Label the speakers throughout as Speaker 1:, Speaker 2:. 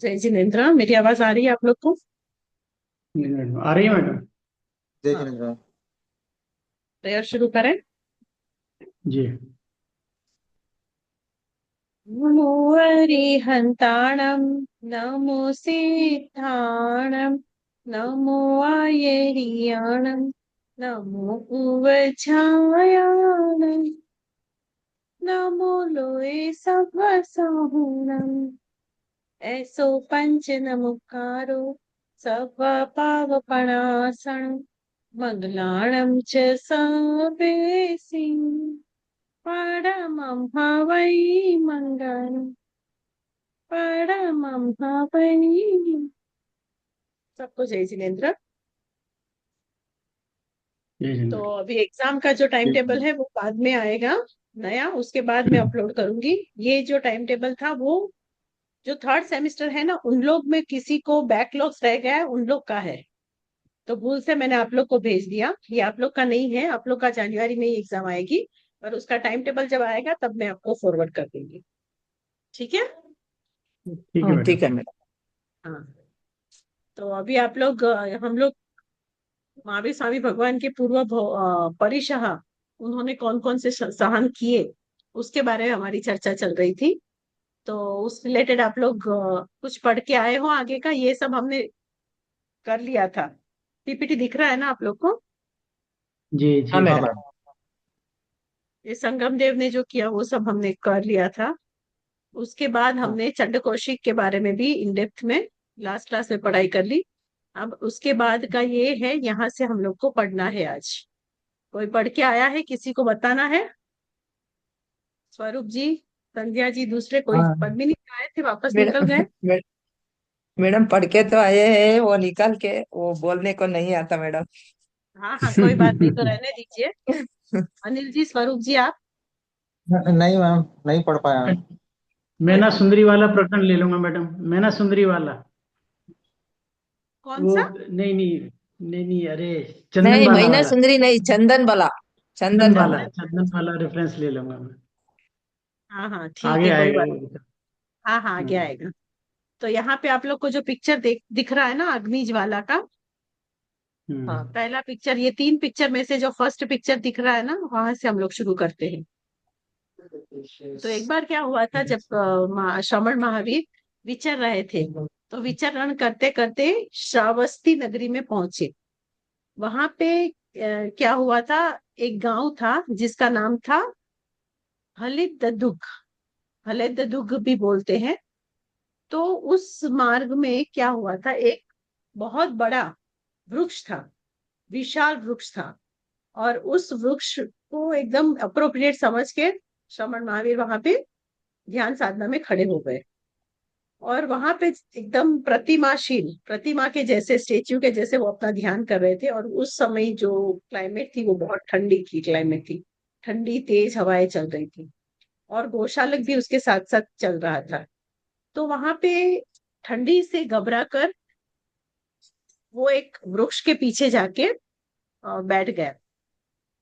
Speaker 1: जय जिनेन्द्र, मेरी आवाज आ रही है आप लोग को?
Speaker 2: आ रही है मैडम।
Speaker 3: जय
Speaker 1: हाँ।
Speaker 3: जिनेन्द्र।
Speaker 1: प्रेयर शुरू करें।
Speaker 2: जी।
Speaker 1: नमो अरिहंताणं, नमो सिद्धाणं, नमो आयरियाणं, नमो उवझायाणं, नमो लोए सवसाहुणं, ऐसो पंच नमुकारो सव पावपणासणं, मंगलाणं च सर्वेसिं, परमं हवै मंगलम्, परमं हवै। सबको जय जिनेन्द्र।
Speaker 2: जय
Speaker 1: तो
Speaker 2: जिनेन्द्र।
Speaker 1: अभी एग्जाम का जो टाइम टेबल है वो बाद में आएगा नया, उसके बाद मैं अपलोड करूंगी। ये जो टाइम टेबल था वो जो थर्ड सेमेस्टर है ना, उन लोग में किसी को बैकलॉग्स रह गया है, उन लोग का है। तो भूल से मैंने आप लोग को भेज दिया, ये आप लोग का नहीं है। आप लोग का जनवरी में ही एग्जाम आएगी, पर उसका टाइम टेबल जब आएगा तब मैं आपको फॉरवर्ड कर दूंगी। ठीक है?
Speaker 2: ठीक है मैडम।
Speaker 3: ठीक है मैडम।
Speaker 1: हाँ। तो अभी आप लोग हम लोग महावीर स्वामी भगवान के पूर्व परिशाह उन्होंने कौन कौन से सहन किए, उसके बारे में हमारी चर्चा चल रही थी। तो उस रिलेटेड आप लोग कुछ पढ़ के आए हो आगे का? ये सब हमने कर लिया था। पीपीटी दिख रहा है ना आप लोग को?
Speaker 2: जी
Speaker 3: हाँ
Speaker 2: जी
Speaker 3: मैडम।
Speaker 2: मैडम।
Speaker 1: ये संगम देव ने जो किया वो सब हमने कर लिया था। उसके बाद
Speaker 3: हाँ।
Speaker 1: हमने चंड कौशिक के बारे में भी इन डेप्थ में लास्ट क्लास में पढ़ाई कर ली। अब उसके बाद का ये है, यहाँ से हम लोग को पढ़ना है आज। कोई पढ़ के आया है? किसी को बताना है? स्वरूप जी, संध्या जी, दूसरे कोई?
Speaker 3: हाँ
Speaker 1: पद्मिनी आए थे, वापस निकल
Speaker 3: मैडम।
Speaker 1: गए।
Speaker 3: मैडम पढ़ के तो आए हैं, वो निकाल के वो बोलने को नहीं आता मैडम।
Speaker 1: हाँ हाँ, कोई बात नहीं, तो रहने दीजिए। अनिल जी, स्वरूप जी, आप?
Speaker 4: नहीं मैम, नहीं पढ़ पाया मैं।
Speaker 2: मैना सुंदरी वाला प्रकरण ले लूंगा मैडम। मैना सुंदरी वाला।
Speaker 1: कौन
Speaker 2: वो
Speaker 1: सा?
Speaker 2: नहीं नहीं, नहीं नहीं, अरे चंदन
Speaker 3: नहीं,
Speaker 2: बाला
Speaker 3: महीना
Speaker 2: वाला।
Speaker 3: सुंदरी नहीं, चंदन वाला।
Speaker 2: चंदन
Speaker 3: चंदन
Speaker 2: वाला,
Speaker 3: वाला।
Speaker 2: चंदन वाला रेफरेंस ले लूंगा मैं।
Speaker 1: हाँ हाँ, ठीक
Speaker 2: आगे
Speaker 1: है, कोई
Speaker 2: आएगा
Speaker 1: बात।
Speaker 2: वो।
Speaker 1: हाँ हाँ, आगे
Speaker 2: हम्म।
Speaker 1: आएगा। तो यहाँ पे आप लोग को जो पिक्चर दिख रहा है ना, अग्नि ज्वाला का। हाँ,
Speaker 2: हम्म।
Speaker 1: पहला पिक्चर, ये तीन पिक्चर में से जो फर्स्ट पिक्चर दिख रहा है ना, वहां से हम लोग शुरू करते हैं। तो एक बार क्या हुआ था, जब श्रमण महावीर विचर रहे थे, तो विचरण करते करते श्रावस्ती नगरी में पहुंचे। वहां पे क्या हुआ था, एक गांव था जिसका नाम था हलिददुग। हलिददुग भी बोलते हैं। तो उस मार्ग में क्या हुआ था, एक बहुत बड़ा वृक्ष था, विशाल वृक्ष था। और उस वृक्ष को एकदम अप्रोप्रिएट समझ के श्रमण महावीर वहां पे ध्यान साधना में खड़े हो गए। और वहां पे एकदम प्रतिमाशील, प्रतिमा के जैसे, स्टेच्यू के जैसे वो अपना ध्यान कर रहे थे। और उस समय जो क्लाइमेट थी वो बहुत ठंडी की क्लाइमेट थी, ठंडी तेज हवाएं चल रही थी। और गौशालक भी उसके साथ साथ चल रहा था। तो वहां पे ठंडी से घबरा कर वो एक वृक्ष के पीछे जाके बैठ गया।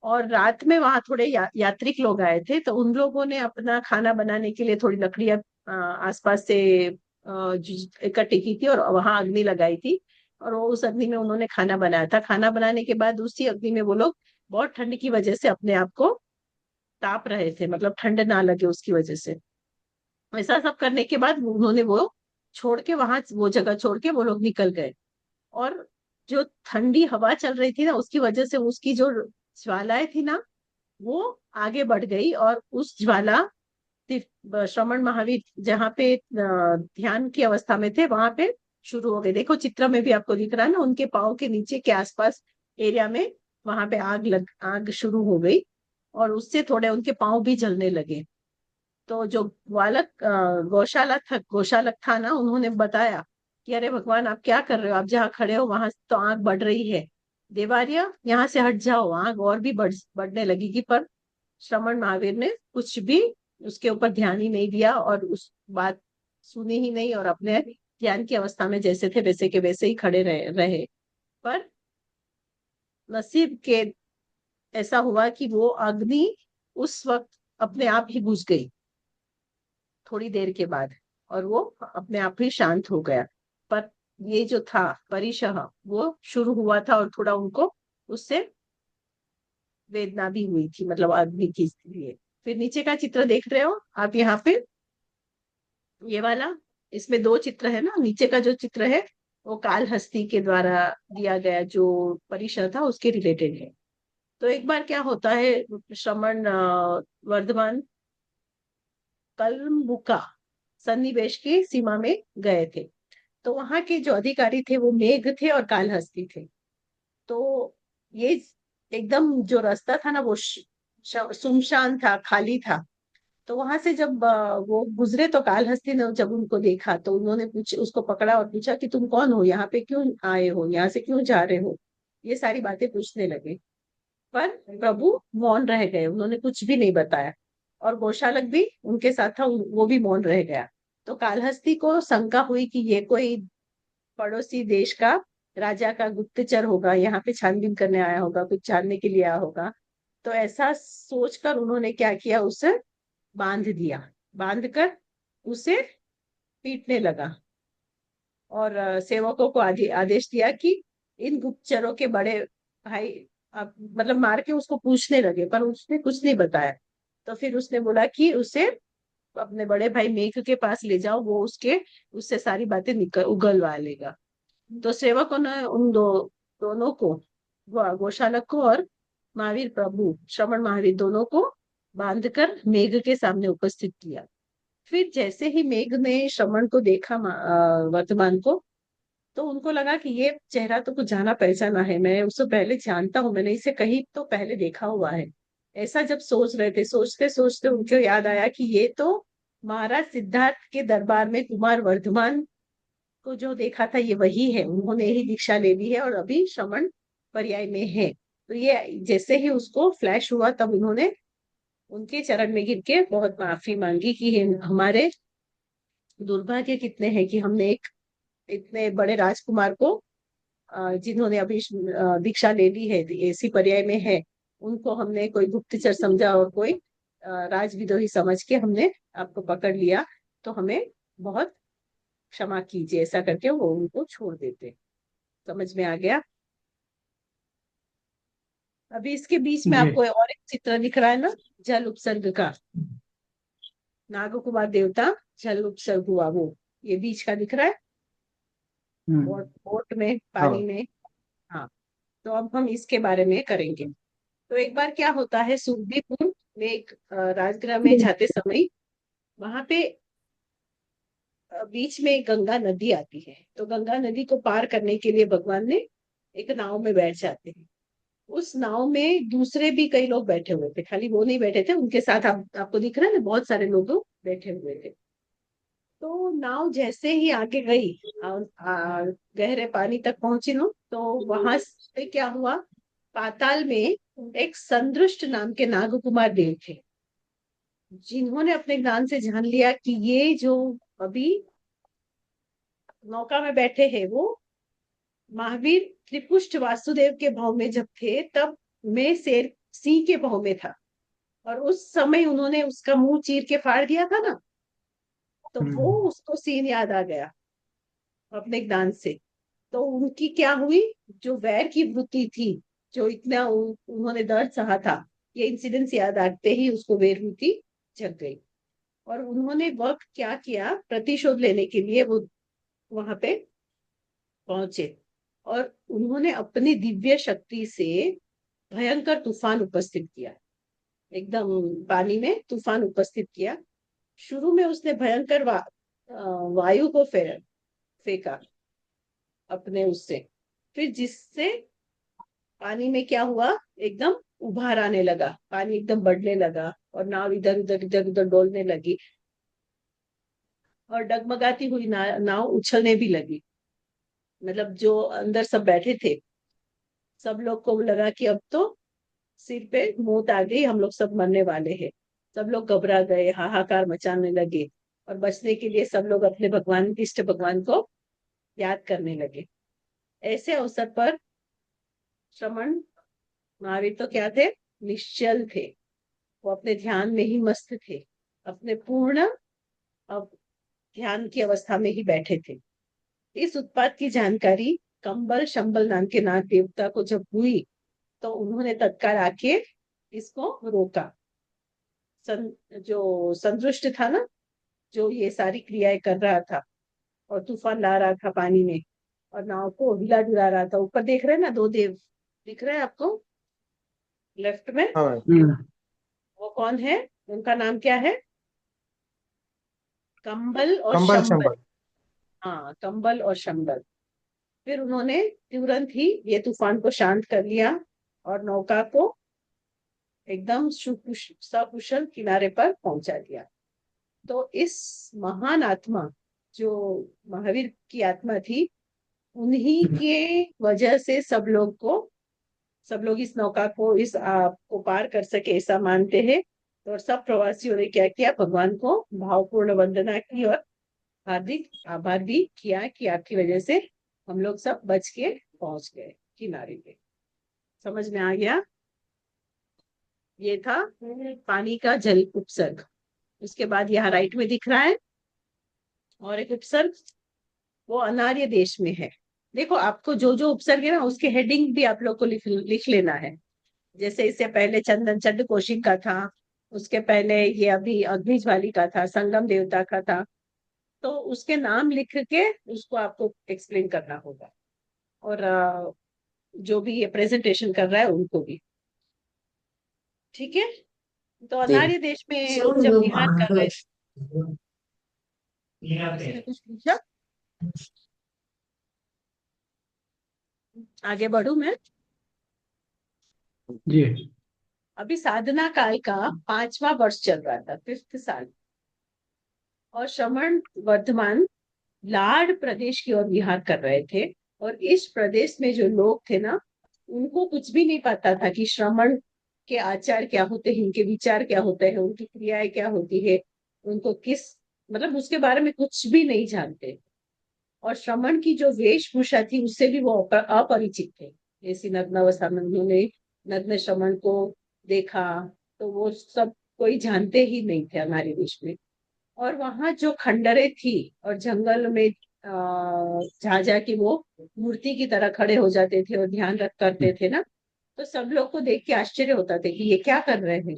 Speaker 1: और रात में वहां थोड़े यात्रिक लोग आए थे, तो उन लोगों ने अपना खाना बनाने के लिए थोड़ी लकड़ियां आसपास से इकट्ठी की थी और वहां अग्नि लगाई थी। और वो उस अग्नि में उन्होंने खाना बनाया था। खाना बनाने के बाद उसी अग्नि में वो लोग बहुत ठंड की वजह से अपने आप को ताप रहे थे, मतलब ठंड ना लगे उसकी वजह से। ऐसा सब करने के बाद उन्होंने वो छोड़ के, वहां वो जगह छोड़ के वो लोग निकल गए। और जो ठंडी हवा चल रही थी ना, उसकी वजह से उसकी जो ज्वालाएं थी ना, वो आगे बढ़ गई, और उस ज्वाला श्रमण महावीर जहाँ पे ध्यान की अवस्था में थे वहां पे शुरू हो गई। देखो चित्र में भी आपको दिख रहा है ना, उनके पाँव के नीचे के आसपास एरिया में वहां पे आग शुरू हो गई, और उससे थोड़े उनके पाँव भी जलने लगे। तो जो गौशालक था ना, उन्होंने बताया कि अरे भगवान, आप क्या कर रहे हो, आप जहाँ खड़े हो वहां तो आग बढ़ रही है, देवारिया यहाँ से हट जाओ, आग और भी बढ़ने लगेगी। पर श्रमण महावीर ने कुछ भी उसके ऊपर ध्यान ही नहीं दिया, और उस बात सुनी ही नहीं, और अपने ध्यान की अवस्था में जैसे थे वैसे के वैसे ही खड़े रहे। पर नसीब के ऐसा हुआ कि वो अग्नि उस वक्त अपने आप ही बुझ गई, थोड़ी देर के बाद, और वो अपने आप ही शांत हो गया। पर ये जो था परिशह, वो शुरू हुआ था, और थोड़ा उनको उससे वेदना भी हुई थी, मतलब अग्नि की लिए। फिर नीचे का चित्र देख रहे हो आप यहाँ पे, ये वाला, इसमें दो चित्र है ना। नीचे का जो चित्र है वो कालहस्ती के द्वारा दिया गया जो परिसर था उसके रिलेटेड है। तो एक बार क्या होता है, श्रमण वर्धमान कलमुका सन्निवेश की सीमा में गए थे। तो वहां के जो अधिकारी थे वो मेघ थे और कालहस्ती थे। तो ये एकदम जो रास्ता था ना वो सुनसान था, खाली था। तो वहां से जब वो गुजरे तो कालहस्ती ने जब उनको देखा तो उन्होंने उसको पकड़ा और पूछा कि तुम कौन हो, यहाँ पे क्यों आए हो, यहाँ से क्यों जा रहे हो, ये सारी बातें पूछने लगे। पर प्रभु मौन रह गए, उन्होंने कुछ भी नहीं बताया। और गौशालक भी उनके साथ था, वो भी मौन रह गया। तो कालहस्ती को शंका हुई कि ये कोई पड़ोसी देश का राजा का गुप्तचर होगा, यहाँ पे छानबीन करने आया होगा, कुछ जानने के लिए आया होगा। तो ऐसा सोचकर उन्होंने क्या किया, उसे बांध दिया, बांध कर उसे पीटने लगा। और सेवकों को आदेश दिया कि इन गुप्तचरों के बड़े भाई, आप मतलब मार के उसको पूछने लगे, पर उसने कुछ नहीं बताया। तो फिर उसने बोला कि उसे अपने बड़े भाई मेघ के पास ले जाओ, वो उससे सारी बातें उगलवा लेगा। तो सेवकों ने उन दोनों को, गोशालक को और महावीर प्रभु श्रमण महावीर दोनों को बांधकर मेघ के सामने उपस्थित किया। फिर जैसे ही मेघ ने श्रमण को देखा, वर्तमान को, तो उनको लगा कि ये चेहरा तो कुछ जाना पहचाना है, मैं उससे पहले जानता हूँ, मैंने इसे कहीं तो पहले देखा हुआ है। ऐसा जब सोच रहे थे, सोचते सोचते उनको याद आया कि ये तो महाराज सिद्धार्थ के दरबार में कुमार वर्धमान को जो देखा था ये वही है, उन्होंने ही दीक्षा ले ली है और अभी श्रमण पर्याय में है। तो ये जैसे ही उसको फ्लैश हुआ, तब उन्होंने उनके चरण में गिर के बहुत माफी मांगी कि हमारे दुर्भाग्य कितने हैं कि हमने एक इतने बड़े राजकुमार को, जिन्होंने अभी दीक्षा ले ली है, ऐसी पर्याय में है, उनको हमने कोई गुप्तचर समझा और कोई राजविद्रोही समझ के हमने आपको पकड़ लिया। तो हमें बहुत क्षमा कीजिए, ऐसा करके वो उनको छोड़ देते। समझ में आ गया। अभी इसके बीच में
Speaker 2: जी।
Speaker 1: आपको और एक चित्र दिख रहा है ना, जल उपसर्ग का, नागकुमार देवता जल उपसर्ग हुआ, वो ये बीच का दिख रहा है, बोट में, पानी
Speaker 4: हाँ।
Speaker 1: में। हाँ, तो अब हम इसके बारे में करेंगे। तो एक बार क्या होता है, सुखदीपुर में एक राजगृह में जाते समय वहां पे बीच में एक गंगा नदी आती है। तो गंगा नदी को पार करने के लिए भगवान ने एक नाव में बैठ जाते हैं। उस नाव में दूसरे भी कई लोग बैठे हुए थे, खाली वो नहीं बैठे थे, उनके साथ आपको दिख रहा है ना, बहुत सारे लोग बैठे हुए थे। तो नाव जैसे ही आगे गई, गहरे पानी तक पहुंची नो, तो वहां से क्या हुआ, पाताल में एक संदृष्ट नाम के नागकुमार देव थे, जिन्होंने अपने ज्ञान से जान लिया कि ये जो अभी नौका में बैठे हैं वो महावीर त्रिपुष्ट वासुदेव के भाव में जब थे, तब मैं शेर सिंह के भाव में था। और उस समय उन्होंने उसका मुंह चीर के फाड़ दिया था ना, तो वो उसको सीन याद आ गया अपने ज्ञान से। तो उनकी क्या हुई, जो वैर की वृत्ति थी, जो इतना उन्होंने दर्द सहा था ये इंसिडेंस याद आते ही उसको बेरहूती जग गई। और उन्होंने वह क्या किया, प्रतिशोध लेने के लिए वो वहां पे पहुंचे और उन्होंने अपनी दिव्य शक्ति से भयंकर तूफान उपस्थित किया। एकदम पानी में तूफान उपस्थित किया। शुरू में उसने भयंकर वायु को फेंका अपने उससे, फिर जिससे पानी में क्या हुआ, एकदम उभार आने लगा, पानी एकदम बढ़ने लगा और नाव इधर उधर डोलने लगी और डगमगाती हुई नाव उछलने भी लगी। मतलब जो अंदर सब बैठे थे, सब लोग को लगा कि अब तो सिर पे मौत आ गई, हम लोग सब मरने वाले हैं। सब लोग घबरा गए, हाहाकार मचाने लगे और बचने के लिए सब लोग अपने भगवान, इष्ट भगवान को याद करने लगे। ऐसे अवसर पर श्रमण महावीर तो क्या थे, निश्चल थे। वो अपने ध्यान में ही मस्त थे, अपने पूर्ण अब ध्यान की अवस्था में ही बैठे थे। इस उत्पात की जानकारी कंबल शंबल नाम के नाग देवता को जब हुई तो उन्होंने तत्काल आके इसको रोका। जो संतुष्ट था ना, जो ये सारी क्रियाएं कर रहा था और तूफान ला रहा था पानी में और नाव को हिला डुला रहा था। ऊपर देख रहे हैं ना, दो देव दिख रहे हैं आपको लेफ्ट में,
Speaker 4: हाँ मैम।
Speaker 1: वो कौन है, उनका नाम क्या है, कंबल और
Speaker 4: कंबल
Speaker 1: शंबल।
Speaker 4: शंबल।
Speaker 1: हाँ, कंबल और शंबल। फिर उन्होंने तुरंत ही ये तूफान को शांत कर लिया और नौका को एकदम सकुशल किनारे पर पहुंचा दिया। तो इस महान आत्मा, जो महावीर की आत्मा थी, उन्हीं के वजह से सब लोग इस नौका को, इस आप को पार कर सके, ऐसा मानते हैं। और सब प्रवासियों ने क्या किया, भगवान को भावपूर्ण वंदना की और हार्दिक आभार भी किया कि आपकी वजह से हम लोग सब बच के पहुंच गए किनारे पे। समझ में आ गया? ये था पानी का जल उपसर्ग। उसके बाद यहाँ राइट में दिख रहा है और एक उपसर्ग, वो अनार्य देश में है। देखो, आपको जो जो उपसर्ग है ना, उसके हेडिंग भी आप लोग को लिख लेना है। जैसे इससे पहले चंदन चंड कौशिक का था, उसके पहले ये अभी अग्निज्वाली का था, संगम देवता का था। तो उसके नाम लिख के उसको आपको एक्सप्लेन करना होगा। और जो भी ये प्रेजेंटेशन कर रहा है उनको भी, ठीक है। तो अनार्य देश में जब विहार कर रहे थे, इसमें कुछ पूछा, आगे बढ़ू मैं।
Speaker 2: जी।
Speaker 1: अभी साधना काल का 5वां वर्ष चल रहा था, 5th साल। और श्रमण वर्धमान लाड प्रदेश की ओर विहार कर रहे थे। और इस प्रदेश में जो लोग थे ना, उनको कुछ भी नहीं पता था कि श्रमण के आचार क्या होते हैं, उनके विचार क्या होते हैं, उनकी क्रियाएं क्या होती है, उनको किस, मतलब उसके बारे में कुछ भी नहीं जानते। और श्रमण की जो वेशभूषा थी उससे भी वो अपरिचित थे। ऐसी नग्न अवस्था में उन्होंने नग्न श्रमण को देखा, तो वो सब कोई जानते ही नहीं थे हमारे देश में। और वहां जो खंडरें थी और जंगल में जा जाके वो मूर्ति की तरह खड़े हो जाते थे और ध्यान रख करते थे ना, तो सब लोग को देख के आश्चर्य होता था कि ये क्या कर रहे हैं।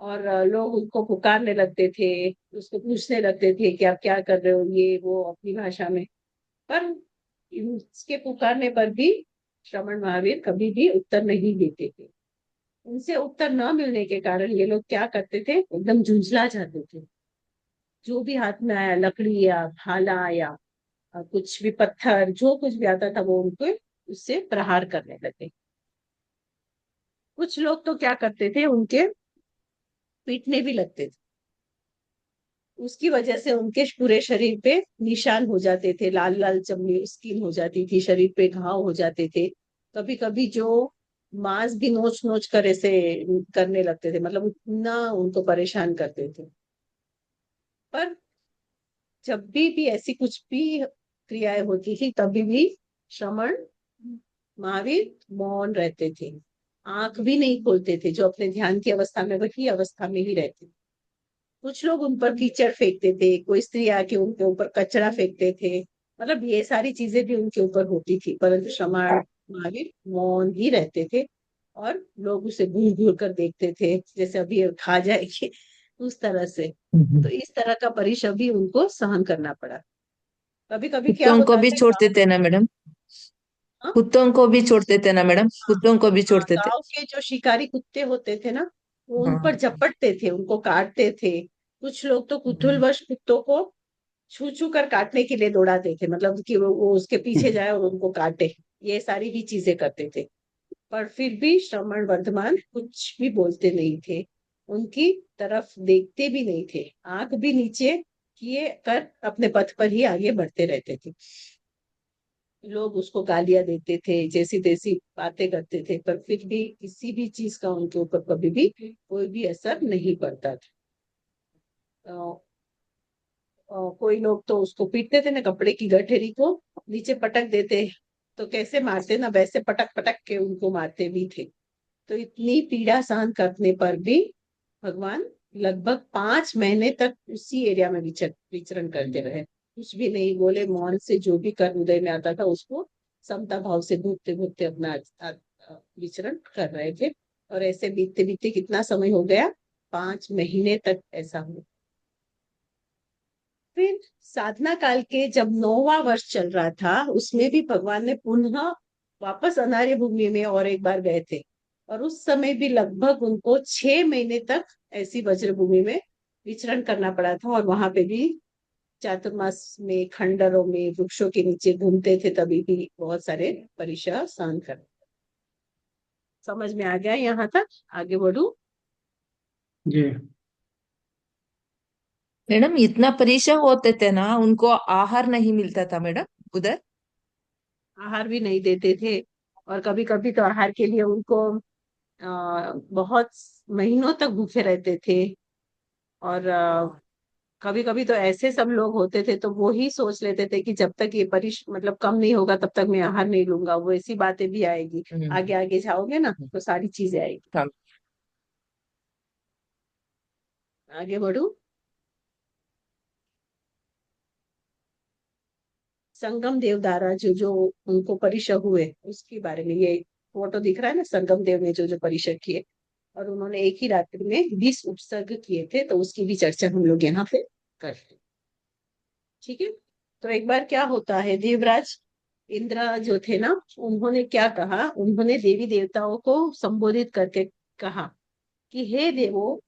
Speaker 1: और लोग उनको पुकारने लगते थे, उसको पूछने लगते थे कि आप क्या कर रहे हो, ये वो अपनी भाषा में। पर इसके पुकारने पर भी श्रमण महावीर कभी भी उत्तर नहीं देते थे। उनसे उत्तर न मिलने के कारण ये लोग क्या करते थे, एकदम झुंझला जाते थे। जो भी हाथ में आया, लकड़ी या भाला या कुछ भी पत्थर, जो कुछ भी आता था वो उनको उससे प्रहार करने लगे। कुछ लोग तो क्या करते थे, उनके पीटने भी लगते थे। उसकी वजह से उनके पूरे शरीर पे निशान हो जाते थे, लाल लाल चमड़ी स्किन हो जाती थी, शरीर पे घाव हो जाते थे। कभी कभी जो मांस भी नोच नोच कर ऐसे करने लगते थे, मतलब उतना उनको परेशान करते थे। पर जब भी ऐसी कुछ भी क्रियाएं होती थी, तभी भी श्रमण महावीर मौन रहते थे, आंख भी नहीं खोलते थे। जो अपने ध्यान की अवस्था में, वही अवस्था में ही रहते थे। कुछ लोग उन पर कीचड़ फेंकते थे, कोई स्त्री आके उनके ऊपर कचरा फेंकते थे, मतलब ये सारी चीजें भी उनके ऊपर होती थी, परंतु श्रमण महावीर मौन ही रहते थे और लोग उसे घूर घूर कर देखते थे जैसे अभी ये खा जाएगी, उस तरह से। तो इस तरह का परिश्रम भी उनको सहन करना पड़ा। कभी कभी क्या
Speaker 3: कुत्तों को
Speaker 1: होता
Speaker 3: भी
Speaker 1: था
Speaker 3: छोड़
Speaker 1: गाँव।
Speaker 3: देते ना मैडम?
Speaker 1: हाँ,
Speaker 3: कुत्तों को भी छोड़ देते ना मैडम? कुत्तों को भी
Speaker 1: हाँ,
Speaker 3: छोड़ते थे?
Speaker 1: गाँव के जो शिकारी कुत्ते होते थे ना, वो उन
Speaker 3: हाँ।
Speaker 1: पर झपटते थे, उनको काटते थे। कुछ लोग तो कुतूहलवश कुत्तों को छू छू कर काटने के लिए दौड़ाते थे, मतलब कि वो उसके पीछे जाए और उनको काटे। ये सारी भी चीजें करते थे। पर फिर भी श्रमण वर्धमान कुछ भी बोलते नहीं थे, उनकी तरफ देखते भी नहीं थे, आंख भी नीचे किए कर अपने पथ पर ही आगे बढ़ते रहते थे। लोग उसको गालियां देते थे, जैसी तैसी बातें करते थे, पर फिर भी किसी भी चीज का उनके ऊपर कभी भी कोई भी असर नहीं पड़ता था। कोई लोग तो उसको पीटते थे ना, कपड़े की गठरी को नीचे पटक देते, तो कैसे मारते ना, वैसे पटक पटक के उनको मारते भी थे। तो इतनी पीड़ा सहन करने पर भी भगवान लगभग 5 महीने तक उसी एरिया में विचरण करते रहे, कुछ भी नहीं बोले, मौन से जो भी कर हृदय में आता था उसको समता भाव से भूखते भूखते अपना विचरण कर रहे थे। और ऐसे बीतते बीतते कितना समय हो गया, 5 महीने तक ऐसा हुआ। फिर साधना काल के जब 9वां वर्ष चल रहा था, उसमें भी भगवान ने पुनः वापस अनार्य भूमि में और एक बार गए थे। और उस समय भी लगभग उनको 6 महीने तक ऐसी वज्र भूमि में विचरण करना पड़ा था, और वहां पे भी चातुर्मास में खंडरों में वृक्षों के नीचे घूमते थे, तभी भी बहुत सारे परीक्षा सहन कर। समझ में आ गया यहाँ तक? आगे बढ़ू?
Speaker 2: जी।
Speaker 3: मैडम इतना परेशान होते थे ना, उनको आहार नहीं मिलता था मैडम उधर?
Speaker 1: आहार भी नहीं देते थे, और कभी कभी तो आहार के लिए उनको बहुत महीनों तक भूखे रहते थे। और कभी कभी तो ऐसे सब लोग होते थे, तो वो ही सोच लेते थे कि जब तक ये मतलब कम नहीं होगा तब तक मैं आहार नहीं लूंगा। वो ऐसी बातें भी आएगी, आगे आगे जाओगे ना तो सारी चीजें आएगी।
Speaker 3: हाँ।
Speaker 1: आगे बढ़ू? संगम देव द्वारा जो जो उनको परिचय हुए उसके बारे में ये फोटो दिख रहा है ना, संगम देव ने जो जो परिचय किए, और उन्होंने एक ही रात्रि में 20 उपसर्ग किए थे, तो उसकी भी चर्चा हम लोग यहाँ पे कर रहे हैं। ठीक है। तो एक बार क्या होता है, देवराज इंद्र जो थे ना, उन्होंने क्या कहा, उन्होंने देवी देवताओं को संबोधित करके कहा कि हे देवो,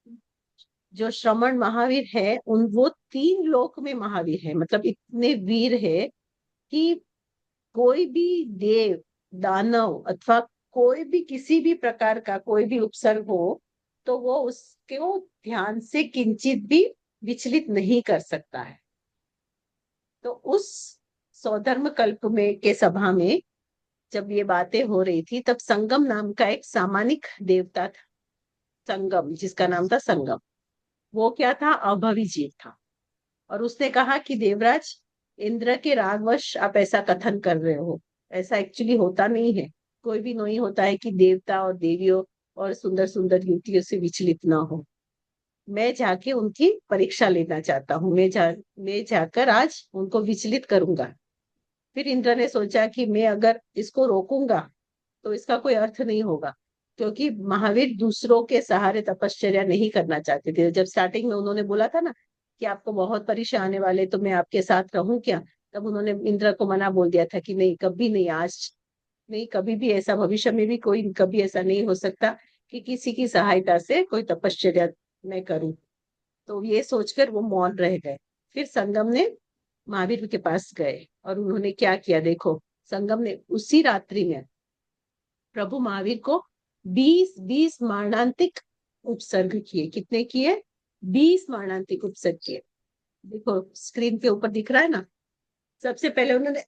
Speaker 1: जो श्रमण महावीर है उन वो 3 लोक में महावीर है, मतलब इतने वीर है कि कोई भी देव दानव अथवा कोई भी किसी भी प्रकार का कोई भी उपसर्ग हो, तो वो उसको ध्यान से किंचित भी विचलित नहीं कर सकता है। तो उस सौधर्म कल्प में के सभा में जब ये बातें हो रही थी, तब संगम नाम का एक सामानिक देवता था। संगम, जिसका नाम था संगम, वो क्या था, अभवी जीव था। और उसने कहा कि देवराज, इंद्र के रागवश आप ऐसा कथन कर रहे हो, ऐसा एक्चुअली होता नहीं है। कोई भी नहीं होता है कि देवता और देवियों और सुंदर सुंदर युवतियों से विचलित ना हो। मैं जाके उनकी परीक्षा लेना चाहता हूँ, मैं जाकर आज उनको विचलित करूंगा। फिर इंद्र ने सोचा कि मैं अगर इसको रोकूंगा तो इसका कोई अर्थ नहीं होगा, क्योंकि महावीर दूसरों के सहारे तपश्चर्या नहीं करना चाहते थे। जब स्टार्टिंग में उन्होंने बोला था ना कि आपको बहुत परेशान आने वाले, तो मैं आपके साथ रहूं क्या, तब उन्होंने इंद्र को मना बोल दिया था कि नहीं, कभी नहीं, आज नहीं, कभी भी ऐसा, भविष्य में भी कोई कभी ऐसा नहीं हो सकता कि किसी की सहायता से कोई तपश्चर्या मैं करूं। तो ये सोचकर वो मौन रह गए। फिर संगम ने महावीर के पास गए, और उन्होंने क्या किया देखो। संगम ने उसी रात्रि में प्रभु महावीर को 20-20 मारणांतिक उपसर्ग किए। कितने किए? 20 मारणांतिक उपसर्ग किए। देखो स्क्रीन के ऊपर दिख रहा है ना। सबसे पहले उन्होंने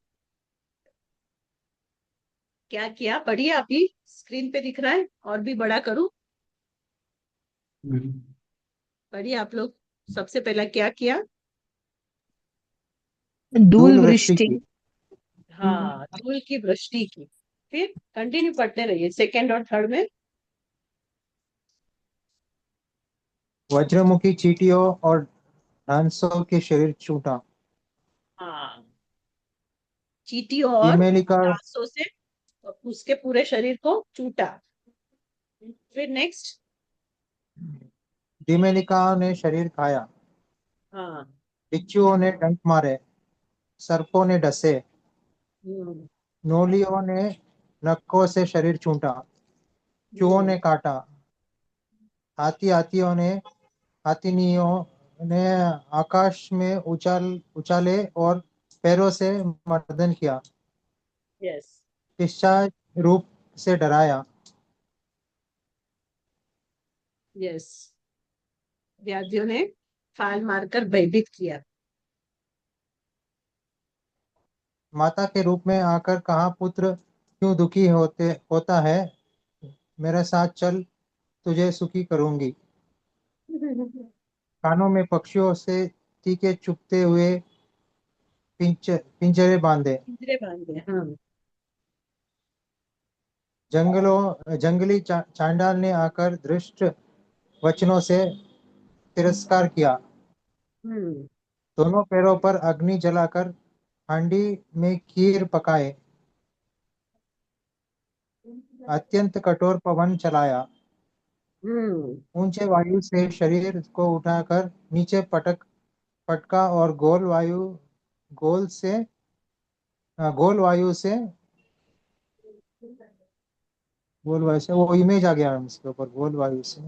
Speaker 1: क्या किया, पढ़िए, अभी स्क्रीन पे दिख रहा है, और भी बड़ा करूं? पढ़िए आप लोग। सबसे पहला क्या किया?
Speaker 3: धूल
Speaker 4: धूल वृष्टि
Speaker 3: वृष्टि।
Speaker 4: की।
Speaker 1: हाँ, धूल की वृष्टि की। फिर कंटिन्यू पढ़ते रहिए, सेकेंड और थर्ड में।
Speaker 4: वज्रमुखी चींटियों और डांसों के शरीर छूटा।
Speaker 1: हाँ, चींटियों और
Speaker 4: हिमेलिका।
Speaker 1: डांसों से उसके पूरे शरीर को चूटा। फिर नेक्स्ट।
Speaker 4: डिमेलिकाओं ने शरीर खाया,
Speaker 1: हाँ।
Speaker 4: बिच्छुओं ने डंक मारे, सर्पों ने डसे,
Speaker 1: हम्म।
Speaker 4: नोलियों ने नक्कों से शरीर चूंटा, चूहों ने काटा, हाथियों ने हाथिनियों ने आकाश में उछाले और पैरों से मर्दन किया,
Speaker 1: यस।
Speaker 4: पिशाच रूप से डराया,
Speaker 1: यस। व्याधियों ने फाल मारकर भयभीत किया।
Speaker 4: माता के रूप में आकर कहा, पुत्र क्यों दुखी होता है, मेरे साथ चल, तुझे सुखी करूंगी। कानों में पक्षियों से टीके चुभते हुए पिंजरे बांधे,
Speaker 1: पिंजरे बांधे। हाँ।
Speaker 4: जंगली चांडाल ने आकर दृष्ट वचनों से तिरस्कार किया,
Speaker 1: हम्म।
Speaker 4: दोनों पैरों पर अग्नि जलाकर हांडी में खीर पकाए, अत्यंत कठोर पवन चलाया,
Speaker 1: हम्म।
Speaker 4: ऊंचे वायु से शरीर को उठाकर नीचे पटका और गोल से गोल वायु से वो इमेज आ गया इसके ऊपर, गोल वायु से।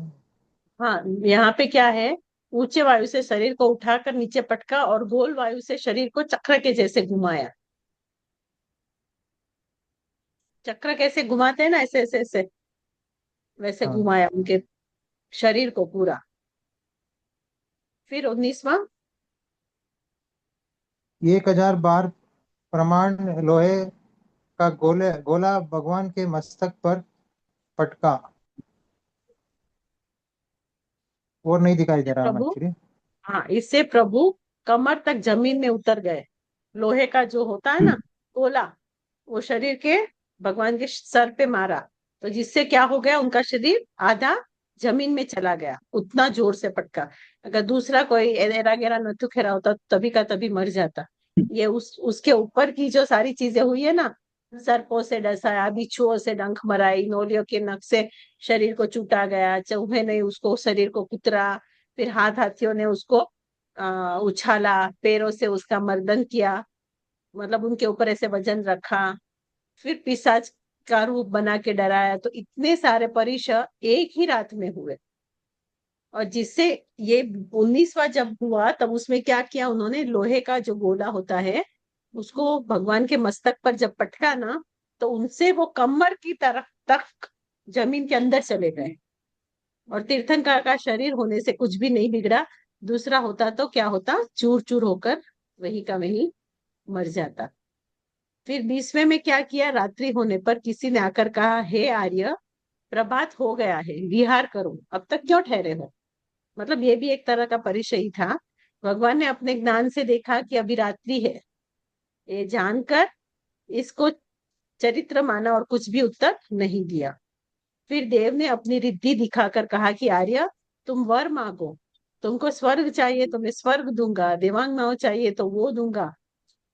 Speaker 1: हाँ, यहाँ पे क्या है? ऊंचे वायु से शरीर को उठाकर नीचे पटका और गोल वायु से शरीर को चक्र के जैसे घुमाया। चक्र कैसे घुमाते हैं ना, ऐसे ऐसे ऐसे, वैसे
Speaker 4: हाँ,
Speaker 1: घुमाया उनके शरीर को पूरा। फिर 19वां।
Speaker 4: 1000 बार प्रमाण लोहे का गोला भगवान के मस्तक पर पटका, और नहीं दिखाई दे रहा
Speaker 1: प्रभु,
Speaker 4: एक्चुअली।
Speaker 1: हाँ, इससे प्रभु कमर तक जमीन में उतर गए। लोहे का जो होता है ना गोला, वो शरीर के भगवान के सर पे मारा, तो जिससे क्या हो गया, उनका शरीर आधा जमीन में चला गया, उतना जोर से पटका। अगर दूसरा कोई एरा गेरा नथु खेरा होता तो तभी का तभी मर जाता। ये उसके ऊपर की जो सारी चीजें हुई है ना, सर्पों से डसाया, बिच्छुओं से डंक मराई, नोलियों के नख से शरीर को चूटा गया, चूहे ने उसको शरीर को कुतरा, फिर हाथियों ने उसको उछाला, पैरों से उसका मर्दन किया, मतलब उनके ऊपर ऐसे वजन रखा, फिर पिशाच का रूप बना के डराया। तो इतने सारे परिचय एक ही रात में हुए। और जिससे ये 19वां जब हुआ तब उसमें क्या किया उन्होंने, लोहे का जो गोला होता है उसको भगवान के मस्तक पर जब पटका ना, तो उनसे वो कमर की तरफ तक जमीन के अंदर चले गए। और तीर्थंकर का शरीर होने से कुछ भी नहीं बिगड़ा, दूसरा होता तो क्या होता, चूर चूर होकर वही का वही मर जाता। फिर 20वें में क्या किया, रात्रि होने पर किसी ने आकर कहा, हे आर्य, प्रभात हो गया है, विहार करो, अब तक क्यों ठहरे हो। मतलब ये भी एक तरह का परिचय ही था। भगवान ने अपने ज्ञान से देखा कि अभी रात्रि है, ये जानकर इसको चरित्र माना और कुछ भी उत्तर नहीं दिया। फिर देव ने अपनी रिद्धि दिखाकर कहा कि आर्य, तुम वर मांगो, तुमको स्वर्ग चाहिए तो मैं स्वर्ग दूंगा, देवांगनाओं चाहिए तो वो दूंगा,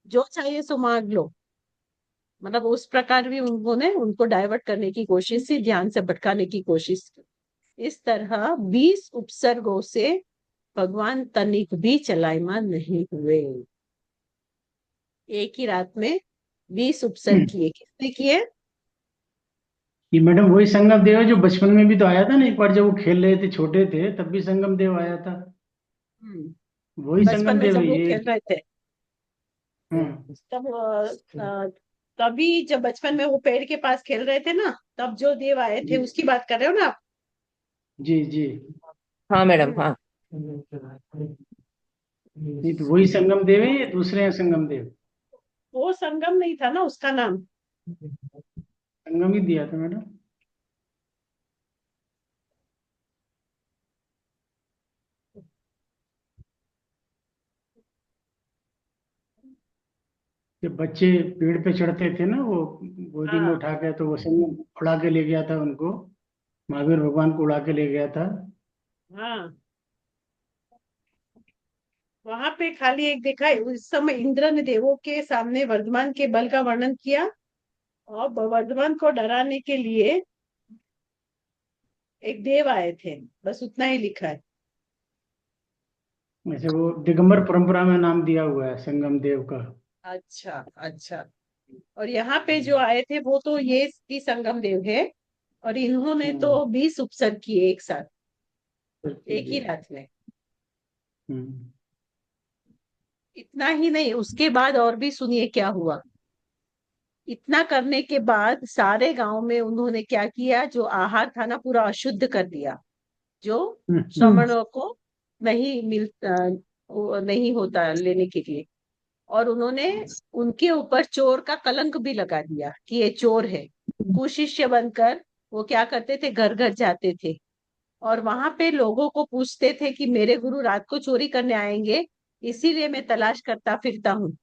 Speaker 1: जो चाहिए सो मांग लो। मतलब उस प्रकार भी उन्होंने उनको डाइवर्ट करने की कोशिश की, ध्यान से भटकाने की कोशिश की। इस तरह 20 उपसर्गों से भगवान तनिक भी चलायमान नहीं हुए। एक ही रात में 20 उपसर्ग किए। किसने किए?
Speaker 2: ये मैडम वही संगम देव है जो बचपन में भी तो आया था ना, एक बार जब वो खेल रहे थे छोटे थे तब भी संगम देव आया था। वही
Speaker 1: बचपन
Speaker 2: संगम
Speaker 1: में
Speaker 2: देव
Speaker 1: जब
Speaker 2: है
Speaker 1: वो
Speaker 2: ये।
Speaker 1: खेल रहे थे,
Speaker 2: हाँ।
Speaker 1: तब तभी जब बचपन में वो पेड़ के पास खेल रहे थे ना, तब जो देव आए थे
Speaker 2: जी
Speaker 1: उसकी बात कर रहे हो ना आप?
Speaker 2: जी जी।
Speaker 3: हाँ मैडम,
Speaker 1: हम्म।
Speaker 3: हाँ।
Speaker 2: नहीं तो वही संगम देव है, ये दूसरे हैं संगम देव।
Speaker 1: वो संगम नहीं था ना उसका नाम।
Speaker 2: संगम ही दिया था मैडम। जब बच्चे पेड़ पे चढ़ते थे ना, वो गोदी में
Speaker 1: हाँ।
Speaker 2: उठा के, तो वो संगम उड़ा के ले गया था उनको, महावीर भगवान को उड़ा के ले गया था।
Speaker 1: हाँ, वहां पे खाली एक देखा है, उस समय इंद्र ने देवों के सामने वर्धमान के बल का वर्णन किया और वर्धमान को डराने के लिए एक देव आए थे, बस उतना ही लिखा है।
Speaker 2: ऐसे वो दिगंबर परंपरा में नाम दिया हुआ है संगम देव का।
Speaker 1: अच्छा अच्छा। और यहाँ पे जो आए थे वो तो ये भी संगम देव है, और इन्होंने तो 20 उपसर्ग किए एक साथ, एक ही रात में।
Speaker 2: हम्म।
Speaker 1: इतना ही नहीं, उसके बाद और भी सुनिए क्या हुआ। इतना करने के बाद सारे गांव में उन्होंने क्या किया, जो आहार था ना पूरा अशुद्ध कर दिया, जो श्रमणों को नहीं वो नहीं होता लेने के लिए। और उन्होंने उनके ऊपर चोर का कलंक भी लगा दिया कि ये चोर है। कुशिष्य बनकर वो क्या करते थे, घर घर जाते थे और वहां पे लोगों को पूछते थे कि मेरे गुरु रात को चोरी करने आएंगे, इसीलिए मैं तलाश करता फिरता हूँ।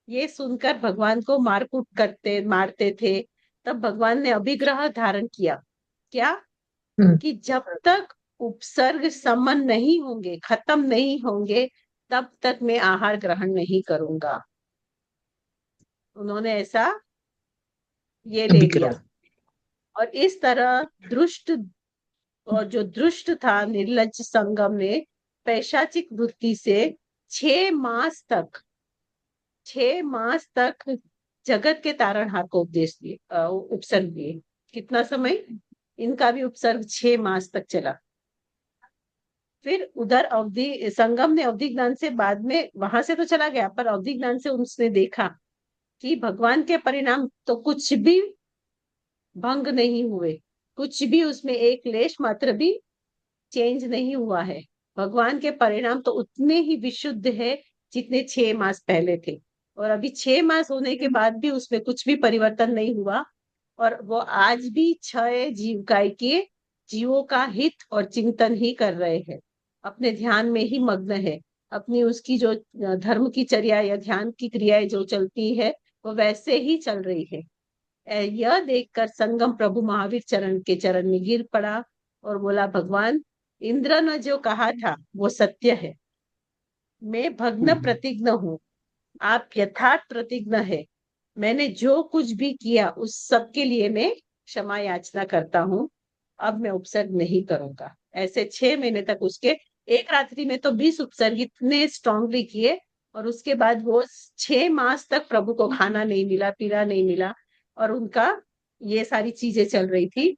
Speaker 1: ये सुनकर भगवान को मारकूट करते मारते थे। तब भगवान ने अभिग्रह धारण किया, क्या, कि जब तक उपसर्ग समन नहीं होंगे, खत्म नहीं होंगे, तब तक मैं आहार ग्रहण नहीं करूंगा। उन्होंने ऐसा ये ले लिया। और इस तरह दुष्ट, और जो दुष्ट था निर्लज्ज संगम ने पैशाचिक वृत्ति से 6 मास तक 6 मास तक जगत के तारणहार को उपदेश दिए, उपसर्ग दिए। कितना समय, इनका भी उपसर्ग 6 मास तक चला। फिर उधर अवधि संगम ने अवधि ज्ञान से बाद में वहां से तो चला गया, पर अवधि ज्ञान से उसने देखा कि भगवान के परिणाम तो कुछ भी भंग नहीं हुए, कुछ भी उसमें एक लेश मात्र भी चेंज नहीं हुआ है। भगवान के परिणाम तो उतने ही विशुद्ध है जितने 6 मास पहले थे। और अभी 6 मास होने के बाद भी उसमें कुछ भी परिवर्तन नहीं हुआ। और वो आज भी 6 जीविकाएं के जीवों का हित और चिंतन ही कर रहे हैं, अपने ध्यान में ही मग्न है। अपनी उसकी जो धर्म की चर्या या ध्यान की क्रियाएं जो चलती है वो वैसे ही चल रही है। यह देखकर संगम प्रभु महावीर चरण के चरण में गिर पड़ा और बोला, भगवान, इंद्र ने जो कहा था वो सत्य है। मैं भग्न प्रतिज्ञ हूँ, आप यथार्थ प्रतिज्ञ है। मैंने जो कुछ भी किया उस सब के लिए मैं क्षमा याचना करता हूँ। अब मैं उपसर्ग नहीं करूंगा। ऐसे 6 महीने तक उसके, एक रात्रि में तो 20 उपसर्ग इतने स्ट्रांगली किए। और उसके बाद वो 6 मास तक प्रभु को खाना नहीं मिला, पीना नहीं मिला, और उनका ये सारी चीजें चल रही थी।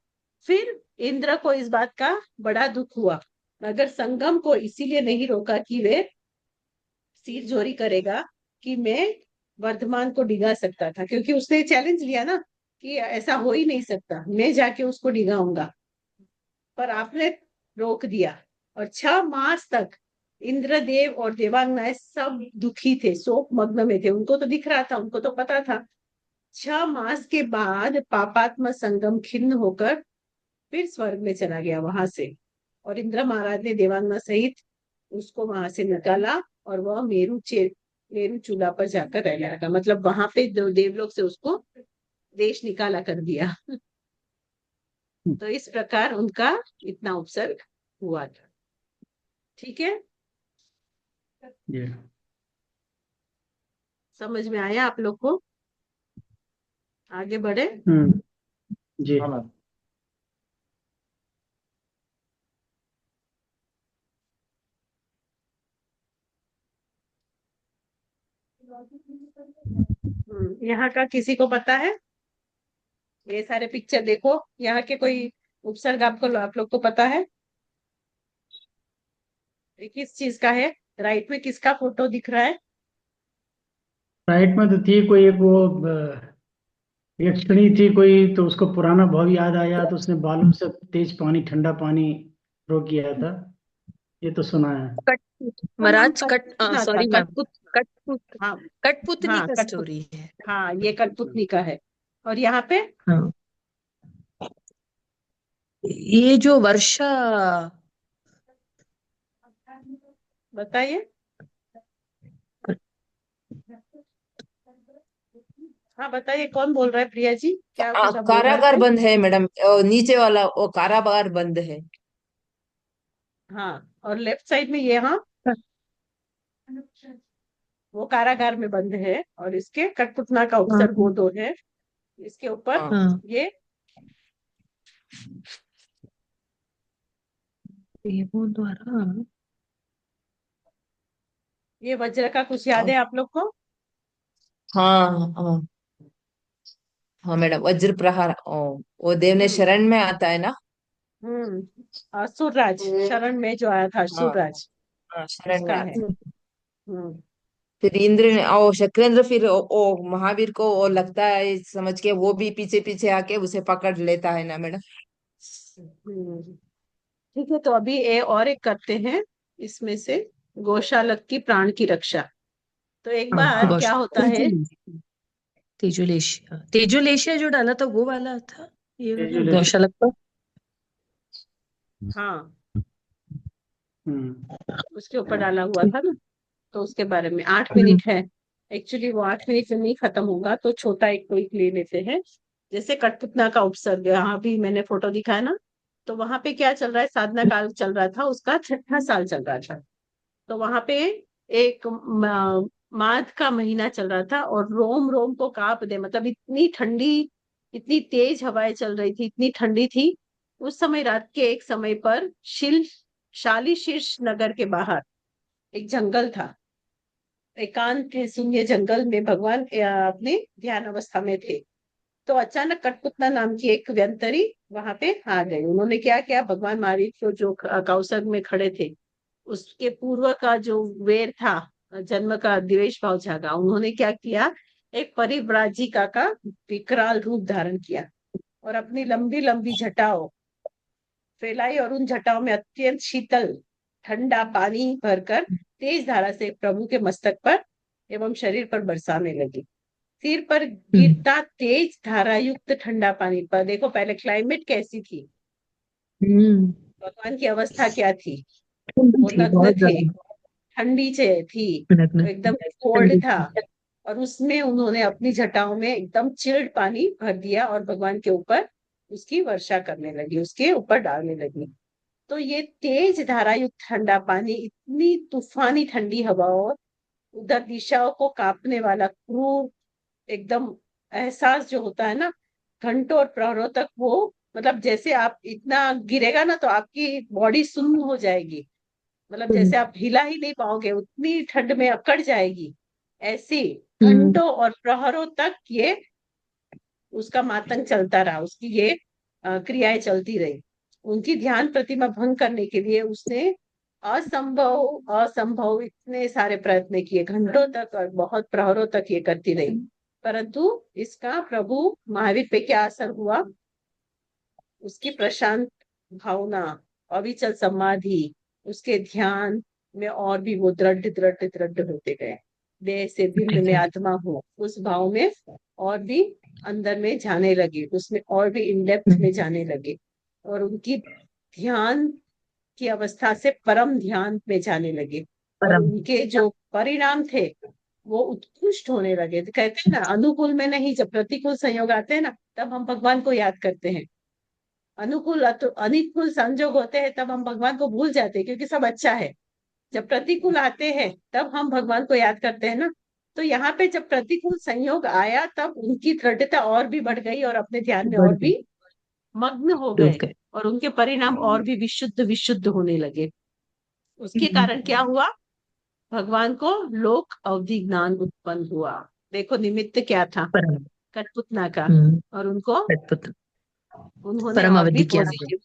Speaker 1: फिर इंद्र को इस बात का बड़ा दुख हुआ, मगर संगम को इसीलिए नहीं रोका कि वे सिर जोरी करेगा कि मैं वर्धमान को डिगा सकता था, क्योंकि उसने चैलेंज लिया ना कि ऐसा हो ही नहीं सकता, मैं जाके उसको डिगाऊंगा। पर आपने रोक दिया। और 6 मास तक इंद्रदेव और देवांगनाएं सब दुखी थे, शोक मग्न में थे। उनको तो दिख रहा था, उनको तो पता था। 6 मास के बाद पापात्मा संगम खिन्न होकर फिर स्वर्ग में चला गया वहां से। और इंद्र महाराज ने देवांगना सहित उसको वहां से निकाला, और वह मेरू चूल्हा पर जाकर रहने लगा। मतलब वहां पे देवलोक से उसको देश निकाला कर दिया। तो इस प्रकार उनका इतना उपसर्ग हुआ था। ठीक है,
Speaker 2: जी।
Speaker 1: समझ में आया आप लोग को? आगे बढ़े।
Speaker 2: जी।
Speaker 1: यहाँ का किसी को पता है? ये सारे पिक्चर देखो, यहाँ के कोई उपसर्ग आपको, आप लोग को पता है? ये किस चीज का है? राइट में किसका फोटो दिख रहा है?
Speaker 2: राइट में तो थी कोई एक वो यक्षिणी थी कोई, तो उसको पुराना भाव याद आया तो उसने बालू से तेज पानी, ठंडा पानी थ्रो किया था। ये तो सुना है।
Speaker 1: इसका नाम
Speaker 5: महाराज
Speaker 1: कठपुतली था,
Speaker 5: सॉरी मैम, कठपुत
Speaker 1: हाँ
Speaker 5: कठपुतली
Speaker 1: हाँ
Speaker 5: का
Speaker 1: कठपुत
Speaker 5: स्टोरी है।
Speaker 1: हाँ, ये कठपुतली का है। और यहाँ पे
Speaker 5: हाँ, ये जो वर्षा,
Speaker 1: बताइए। हाँ बताइए, कौन बोल रहा है? प्रिया जी, क्या कुछ आप बोल रहे
Speaker 3: कारागार
Speaker 1: थे?
Speaker 3: बंद है मैडम, नीचे वाला वो कारागार बंद है।
Speaker 1: हाँ, और लेफ्ट साइड में ये, हाँ, वो कारागार में बंद है। और इसके कठपुतला का
Speaker 5: हाँ
Speaker 1: उपसर्ग वो दो है। इसके ऊपर
Speaker 3: हाँ।
Speaker 5: हाँ,
Speaker 1: ये
Speaker 5: देवों द्वारा।
Speaker 1: ये वज्र का कुछ याद है आप लोग को?
Speaker 3: हाँ हाँ हाँ मैडम, वज्र प्रहार, वो देव ने
Speaker 1: हम्म
Speaker 3: शरण में आता है ना।
Speaker 1: असुरराज शरण में जो आया था,
Speaker 3: हाँ
Speaker 1: असुरराज
Speaker 3: हाँ, शरण में
Speaker 1: उसका है।
Speaker 3: आता है।
Speaker 1: हम्म
Speaker 3: फिर इंद्र ने ओ शक्रेंद्र, फिर महावीर को वो लगता है समझ के, वो भी पीछे पीछे आके उसे पकड़ लेता है ना मैडम।
Speaker 1: हम्म ठीक है, तो अभी और एक करते हैं इसमें से, गोशालक की प्राण की रक्षा। तो एक
Speaker 5: हाँ
Speaker 1: बार
Speaker 5: गौश
Speaker 1: क्या होता है?
Speaker 5: तेजुलेशिया, तेजुलेशिया जो डाला था वो वाला था, ये वाला
Speaker 2: तेजुलेश।
Speaker 5: गौशाला का।
Speaker 1: हाँ,
Speaker 2: हम्म।
Speaker 1: उसके ऊपर डाला हुआ था ना। तो उसके बारे में 8 मिनट
Speaker 5: हम्म,
Speaker 1: है। एक्चुअली वो 8 मिनट में नहीं खत्म होगा, तो छोटा एक क्विक ले लेते हैं। जैसे कठपुतला का उपसर्ग, यहाँ भी मैंने फोटो दिखाया ना। तो वहां पे क्या चल रहा है, साधना काल चल रहा था, उसका छठा साल चल रहा था। तो वहां पे एक माघ का महीना चल रहा था, और रोम रोम को कांप दे, मतलब इतनी ठंडी, इतनी तेज हवाएं चल रही थी, इतनी ठंडी थी। उस समय रात के एक समय पर शाली शीर्ष नगर के बाहर एक जंगल था। एकांत शून्य जंगल में भगवान अपने ध्यान अवस्था में थे। तो अचानक कठपुतला नाम की एक व्यंतरी वहां पे आ गई। उन्होंने क्या किया, भगवान महावीर को जो कौसग में खड़े थे, उसके पूर्व का जो वेर था, जन्म का द्वेष भाव जागा, उन्होंने क्या किया, एक परिव्राजिका का विकराल रूप धारण किया, और अपनी लंबी लंबी जटाओं फैलाई, और उन जटाओं में अत्यंत शीतल ठंडा पानी भरकर तेज धारा से प्रभु के मस्तक पर एवं शरीर पर बरसाने लगी। सिर पर
Speaker 5: हम्म,
Speaker 1: गिरता तेज धारा युक्त ठंडा पानी पर, देखो पहले क्लाइमेट कैसी थी,
Speaker 5: हम्म,
Speaker 1: भगवान की अवस्था क्या थी।
Speaker 5: ठंडी
Speaker 1: वो
Speaker 5: थी
Speaker 1: नग्न
Speaker 5: बहुत
Speaker 1: थे,
Speaker 5: ज्यादा।
Speaker 1: ठंडी से थी,
Speaker 5: नग्न,
Speaker 1: एकदम कोल्ड
Speaker 5: ठंडी
Speaker 1: था।
Speaker 5: थी।
Speaker 1: और उसमें उन्होंने अपनी जटाओं में एकदम चिल्ड पानी भर दिया, और भगवान के ऊपर उसकी वर्षा करने लगी, उसके ऊपर डालने लगी। तो ये तेज धारायुक्त ठंडा पानी, इतनी तूफानी ठंडी हवाओं, उधर दिशाओं को कांपने वाला क्रूर एकदम एहसास जो होता है ना, घंटों और प्रहरों तक वो, मतलब जैसे आप इतना गिरेगा ना तो आपकी बॉडी सुन्न हो जाएगी, मतलब
Speaker 5: हम्म,
Speaker 1: जैसे आप हिला ही नहीं पाओगे, उतनी ठंड में अकड़ जाएगी। ऐसी
Speaker 5: हम्म,
Speaker 1: घंटों और प्रहरों तक ये उसका मातंग चलता रहा, उसकी ये क्रियाएं चलती रही। उनकी ध्यान प्रतिमा भंग करने के लिए उसने असंभव असंभव इतने सारे प्रयत्न किए, घंटों तक और बहुत प्रहरों तक ये करती रही। परंतु इसका प्रभु महावीर पे क्या असर हुआ, उसकी प्रशांत भावना, अविचल समाधि, उसके ध्यान में और भी वो दृढ़ दृढ़ दृढ़ होते गए। देह से भिन्न में आत्मा हो, उस भाव में और भी अंदर में जाने लगे, उसमें और भी इन डेप्थ में जाने लगे। और उनकी ध्यान की अवस्था से परम ध्यान में जाने लगे। और
Speaker 5: परम।
Speaker 1: उनके जो परिणाम थे वो उत्कृष्ट होने लगे। तो कहते हैं ना, अनुकूल में नहीं, जब प्रतिकूल संयोग आते हैं ना, तब हम भगवान को याद करते हैं। अनुकूल संजोग होते हैं तब हम भगवान को भूल जाते हैं, क्योंकि सब अच्छा है। जब प्रतिकूल आते हैं तब हम भगवान को याद करते हैं ना। तो यहाँ पे जब प्रतिकूल संयोग आया, तब उनकी दृढ़ता और भी बढ़ गई, और अपने ध्यान में
Speaker 5: बढ़
Speaker 1: और
Speaker 5: गई,
Speaker 1: भी मग्न हो
Speaker 5: डूब
Speaker 1: गए।
Speaker 5: गए।
Speaker 1: और उनके परिणाम और भी विशुद्ध विशुद्ध होने लगे। उसके
Speaker 5: हम्म,
Speaker 1: कारण क्या हुआ, भगवान को लोक अवधि ज्ञान उत्पन्न हुआ। देखो निमित्त क्या था,
Speaker 5: परम।
Speaker 1: कठपुतला का।
Speaker 5: हम्म,
Speaker 1: और उनको,
Speaker 5: अद्भुत।
Speaker 1: उन्होंने
Speaker 5: परम
Speaker 1: और भी
Speaker 5: अवधि ज्ञान,
Speaker 1: पॉजिटिव,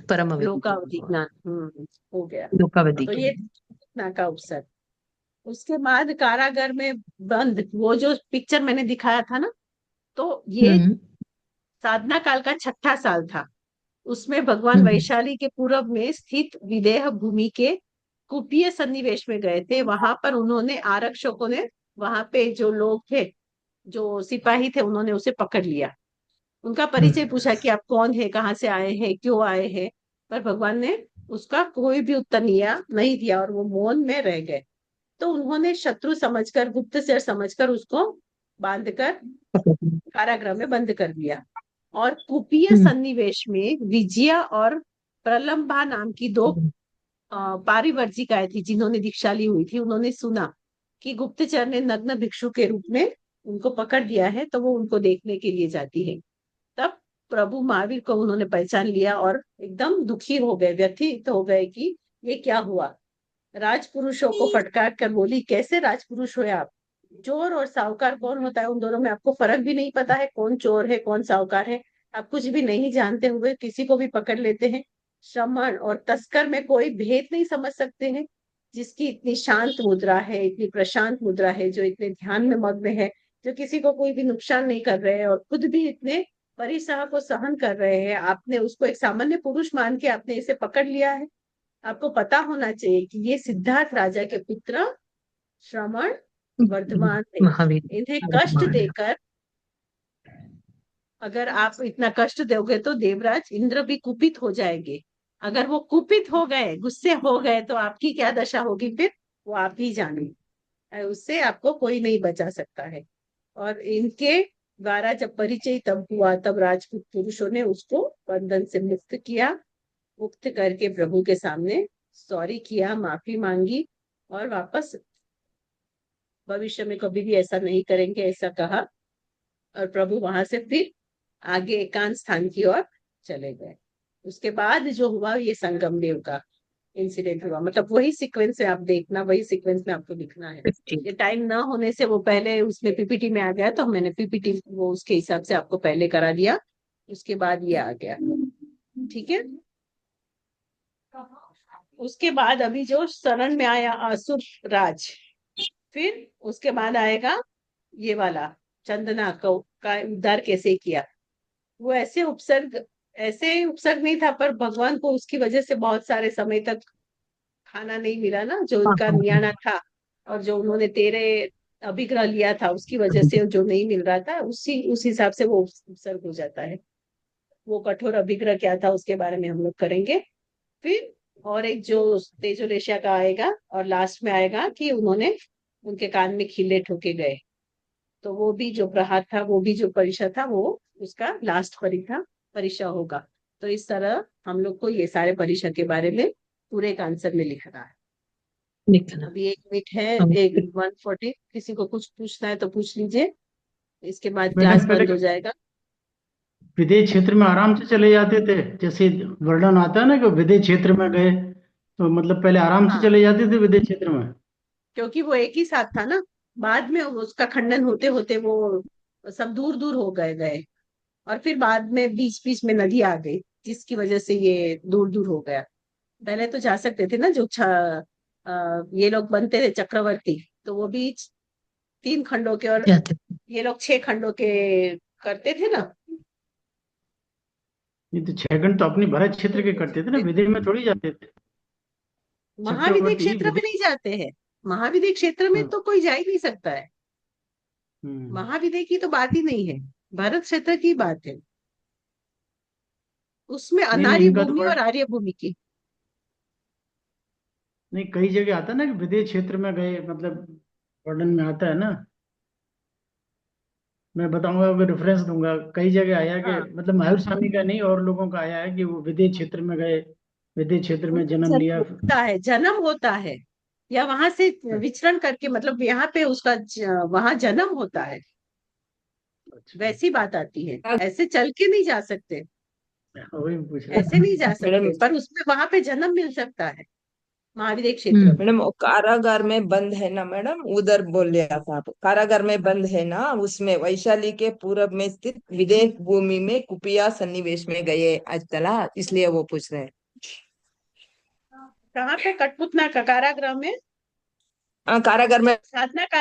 Speaker 5: परम अवधि
Speaker 1: लोकावधि
Speaker 5: ज्ञान,
Speaker 1: ज्ञान हो गया।
Speaker 5: लोकावधि
Speaker 1: तो ये
Speaker 5: ज्ञान।
Speaker 1: घटना का अवसर। उसके बाद कारागार में बंद, वो जो पिक्चर मैंने दिखाया था ना, तो ये
Speaker 5: हम्म,
Speaker 1: साधना काल का छठा साल था। उसमें भगवान
Speaker 5: हम्म,
Speaker 1: वैशाली के पूरब में स्थित विदेह भूमि के कुपीय सन्निवेश में गए थे। वहां पर उन्होंने, आरक्षकों ने, वहां पे जो लोग थे, जो सिपाही थे, उन्होंने उसे पकड़ लिया। उनका परिचय
Speaker 5: हम्म,
Speaker 1: पूछा कि आप कौन है, कहाँ से आए हैं, क्यों आए हैं। पर भगवान ने उसका कोई भी उत्तर नहीं दिया, और वो मौन में रह गए। तो उन्होंने शत्रु समझकर, गुप्तचर समझकर उसको बांधकर कारागृह में बंद कर दिया। और कुपीय
Speaker 5: हम्म,
Speaker 1: सन्निवेश में विजया और प्रलंबा नाम की दो पारिवर्जिकाएं थी, जिन्होंने दीक्षा ली हुई थी। उन्होंने सुना कि गुप्तचर ने नग्न भिक्षु के रूप में उनको पकड़ दिया है, तो वो उनको देखने के लिए जाती है। तब प्रभु महावीर को उन्होंने पहचान लिया और एकदम दुखी हो गए, व्यथित हो गए कि ये क्या हुआ। राजपुरुषों को फटकार कर बोली, कैसे राजपुरुष हुए आप? चोर और साहूकार कौन होता है? उन दोनों में आपको फर्क भी नहीं पता है, कौन चोर है कौन साहूकार है? आप कुछ भी नहीं जानते हुए किसी को भी पकड़ लेते हैं। श्रमण और तस्कर में कोई भेद नहीं समझ सकते हैं? जिसकी इतनी शांत मुद्रा है, इतनी प्रशांत मुद्रा है, जो इतने ध्यान में मग्न है, जो किसी को कोई भी नुकसान नहीं कर रहे हैं और खुद भी इतने परिसह को सहन कर रहे हैं, आपने उसको एक सामान्य पुरुष मान के आपने इसे पकड़ लिया है। आपको पता होना चाहिए कि ये सिद्धार्थ राजा के पुत्र श्रमण वर्धमान थे।
Speaker 5: महावीर
Speaker 1: इन्हें कष्ट देकर, अगर आप इतना कष्ट दोगे तो देवराज इंद्र भी कुपित हो जाएंगे। अगर वो कुपित हो गए, गुस्से हो गए, तो आपकी क्या दशा होगी फिर वो आप ही जाने। उससे आपको कोई नहीं बचा सकता है। और इनके द्वारा जब परिचय तब हुआ, तब राजपूत पुरुषों ने उसको बंधन से मुक्त किया। मुक्त करके प्रभु के सामने सॉरी किया, माफी मांगी और वापस भविष्य में कभी भी ऐसा नहीं करेंगे, ऐसा कहा। और प्रभु वहां से फिर आगे एकांत स्थान की ओर चले गए। उसके बाद जो हुआ ये संगम देव का इंसिडेंट हुआ, मतलब वही सीक्वेंस में आप देखना, वही सीक्वेंस में आपको लिखना है।
Speaker 5: 50
Speaker 1: ये टाइम ना होने से वो पहले उसमें पीपीटी में आ गया, तो मैंने पीपीटी वो उसके हिसाब से आपको पहले करा दिया, उसके बाद ये आ गया। ठीक है। उसके बाद अभी जो शरण में आया असुर राज, फिर उसके बाद आएगा ये वाला चंदना को का उद्धार कैसे किया। वो ऐसे उपसर्ग नहीं था, पर भगवान को उसकी वजह से बहुत सारे समय तक खाना नहीं मिला ना, जो उनका नियाना था, और जो उन्होंने 13 अभिग्रह लिया था उसकी वजह से जो नहीं मिल रहा था, उस हिसाब से वो उपसर्ग हो जाता है। वो कठोर अभिग्रह क्या था उसके बारे में हम लोग करेंगे फिर। और एक जो तेजोलेशिया का आएगा, और लास्ट में आएगा कि उन्होंने उनके कान में खिल्ले ठोके गए, तो वो भी जो प्रहार था, वो भी जो परीक्षा था, वो उसका लास्ट परीक्षा होगा। तो इस तरह हम लोग को ये सारे परीक्षा के बारे में पूरे एक आंसर में लिखना है।
Speaker 5: लिखना।
Speaker 1: अभी 1 मिनट है,
Speaker 5: हम-
Speaker 1: 1:40। किसी को कुछ पूछना है तो पूछ लीजिए, इसके बाद
Speaker 2: मैडम
Speaker 1: क्लास
Speaker 2: पहले
Speaker 1: बंद हो जाएगा।
Speaker 2: विदेश क्षेत्र में आराम से चले जाते थे, जैसे वर्णन आता है ना कि विदेश क्षेत्र में गए, तो मतलब पहले आराम से
Speaker 1: हाँ,
Speaker 2: चले जाते थे विदेश क्षेत्र में।
Speaker 1: क्योंकि वो एक ही साथ था ना। बाद में उसका खंडन होते होते वो सब दूर दूर हो गए, और फिर बाद में बीच बीच में नदी आ गई, जिसकी वजह से ये दूर दूर हो गया। पहले तो जा सकते थे ना, जो ये लोग बनते थे चक्रवर्ती, तो वो भी 3 खंडों के, और
Speaker 5: जाते
Speaker 1: ये लोग 6 खंडों के करते थे ना।
Speaker 2: ये तो 6 घंटे तो अपनी भारत क्षेत्र के करते थे ना, विदेश में थोड़ी जाते थे।
Speaker 1: महाविद्य
Speaker 2: चक्रवर्ती
Speaker 1: क्षेत्र में
Speaker 2: विदेश।
Speaker 1: नहीं जाते हैं। महाविद्य क्षेत्र में
Speaker 2: हाँ।
Speaker 1: तो कोई जा ही नहीं सकता है।
Speaker 2: हम्म।
Speaker 1: महाविद्य की तो बात ही नहीं है, भारत क्षेत्र की बात है। उसमें
Speaker 2: नहीं नहीं,
Speaker 1: अनार्य
Speaker 2: इनका तो
Speaker 1: भूमि और आर्य भूमि की।
Speaker 2: नहीं, कई जगह आता है ना कि विदेश क्षेत्र में गए, मतलब वर्णन में आता है ना। मैं बताऊंगा, अगर रेफरेंस दूंगा, कई जगह आया कि
Speaker 1: हाँ,
Speaker 2: मतलब महावीर स्वामी का नहीं, और लोगों का आया है कि वो विदेश क्षेत्र में गए, विदेश क्षेत्र में
Speaker 1: उनका
Speaker 2: जन्म लिया।
Speaker 1: जन्म होता है, जन्म होता है, या वहां से विचरण करके, मतलब यहाँ पे उसका वहां जन्म होता है,
Speaker 2: अच्छा,
Speaker 1: वैसी बात आती है। ऐसे चल के नहीं जा सकते,
Speaker 2: वही पूछ रहा
Speaker 1: ऐसे
Speaker 2: था।
Speaker 1: नहीं जा
Speaker 3: मैडम
Speaker 1: सकते, पर उसमें वहां पे जन्म मिल सकता है महाविद्य क्षेत्र में।
Speaker 3: मैडम वो कारागार में बंद है ना मैडम, उधर बोल लिया था आप, कारागार में बंद है ना, उसमें वैशाली के पूरब में स्थित विदेश भूमि में कुपिया सन्निवेश में गए आज तला, इसलिए वो पूछ रहे हैं।
Speaker 1: कहाँ पे? कठपुतला का कारागृह में
Speaker 3: कारागार में
Speaker 1: साधना काल